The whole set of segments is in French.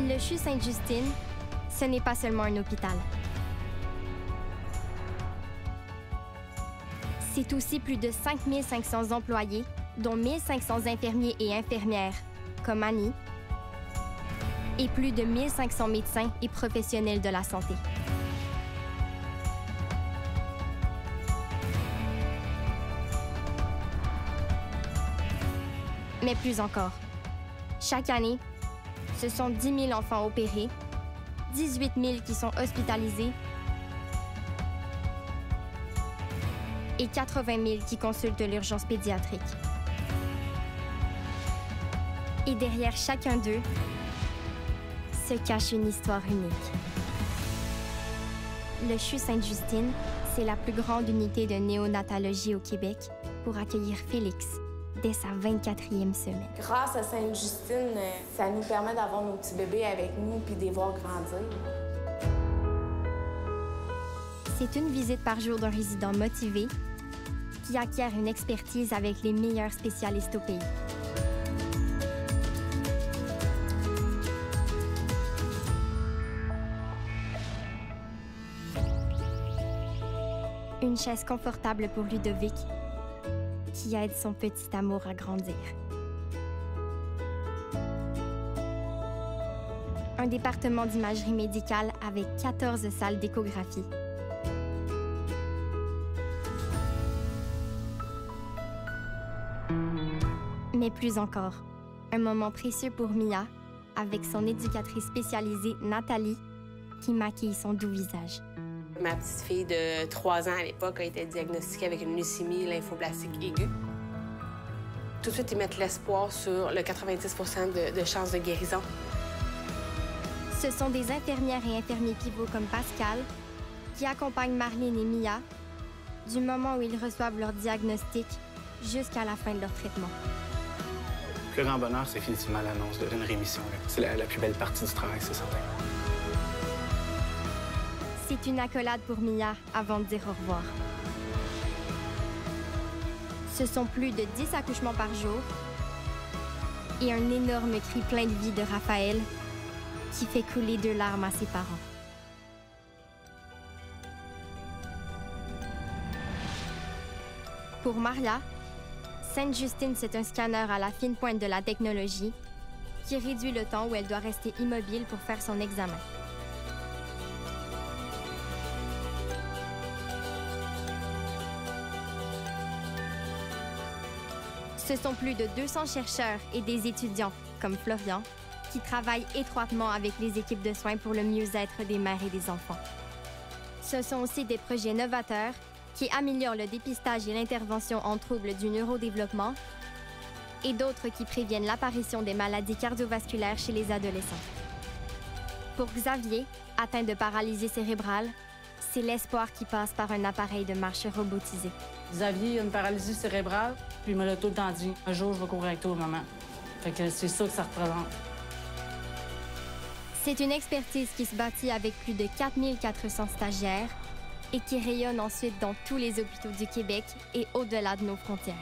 Le CHU Sainte-Justine, ce n'est pas seulement un hôpital. C'est aussi plus de 5 500 employés, dont 1 500 infirmiers et infirmières, comme Annie, et plus de 1 500 médecins et professionnels de la santé. Mais plus encore. Chaque année, ce sont 10 000 enfants opérés, 18 000 qui sont hospitalisés et 80 000 qui consultent l'urgence pédiatrique. Et derrière chacun d'eux se cache une histoire unique. Le CHU Sainte-Justine, c'est la plus grande unité de néonatologie au Québec pour accueillir Félix dès sa 24e semaine. Grâce à Sainte-Justine, ça nous permet d'avoir nos petits bébés avec nous puis de les voir grandir. C'est une visite par jour d'un résident motivé qui acquiert une expertise avec les meilleurs spécialistes au pays. Une chaise confortable pour Ludovic, qui aide son petit amour à grandir. Un département d'imagerie médicale avec 14 salles d'échographie. Mais plus encore, un moment précieux pour Mia, avec son éducatrice spécialisée Nathalie, qui maquille son doux visage. Ma petite fille de 3 ans à l'époque a été diagnostiquée avec une leucémie lymphoblastique aiguë. Tout de suite, ils mettent l'espoir sur le 90 de chances de guérison. Ce sont des infirmières et infirmiers pivots comme Pascal qui accompagnent Marlene et Mia du moment où ils reçoivent leur diagnostic jusqu'à la fin de leur traitement. Le plus grand bonheur, c'est effectivement l'annonce d'une rémission. C'est la plus belle partie du travail, c'est certain. C'est une accolade pour Mia avant de dire au revoir. Ce sont plus de 10 accouchements par jour et un énorme cri plein de vie de Raphaël qui fait couler 2 larmes à ses parents. Pour Maria, Sainte-Justine, c'est un scanner à la fine pointe de la technologie qui réduit le temps où elle doit rester immobile pour faire son examen. Ce sont plus de 200 chercheurs et des étudiants, comme Florian, qui travaillent étroitement avec les équipes de soins pour le mieux-être des mères et des enfants. Ce sont aussi des projets novateurs qui améliorent le dépistage et l'intervention en troubles du neurodéveloppement et d'autres qui préviennent l'apparition des maladies cardiovasculaires chez les adolescents. Pour Xavier, atteint de paralysie cérébrale, c'est l'espoir qui passe par un appareil de marche robotisé. Xavier a une paralysie cérébrale, puis il me l'a tout le temps dit. Un jour, je vais courir avec toi, maman. Fait que c'est ça que ça représente. C'est une expertise qui se bâtit avec plus de 4 400 stagiaires et qui rayonne ensuite dans tous les hôpitaux du Québec et au-delà de nos frontières.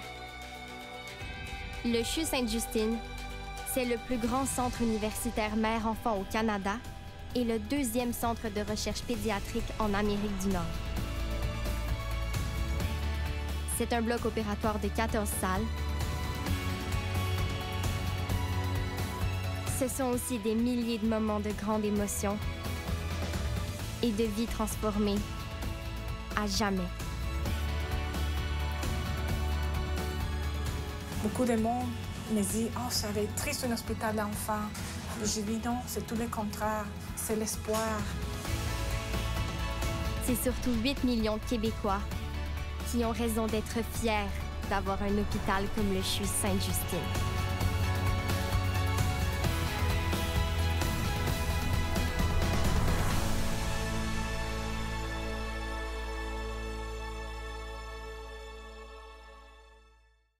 Le CHU Sainte-Justine, c'est le plus grand centre universitaire mère-enfant au Canada et le 2e centre de recherche pédiatrique en Amérique du Nord. C'est un bloc opératoire de 14 salles. Ce sont aussi des milliers de moments de grande émotion et de vies transformées à jamais. Beaucoup de monde me dit « Oh, ça va être triste un hôpital d'enfants. » Je dis non, c'est tout le contraire. C'est l'espoir. C'est surtout 8 millions de Québécois qui ont raison d'être fiers d'avoir un hôpital comme le CHU Sainte-Justine.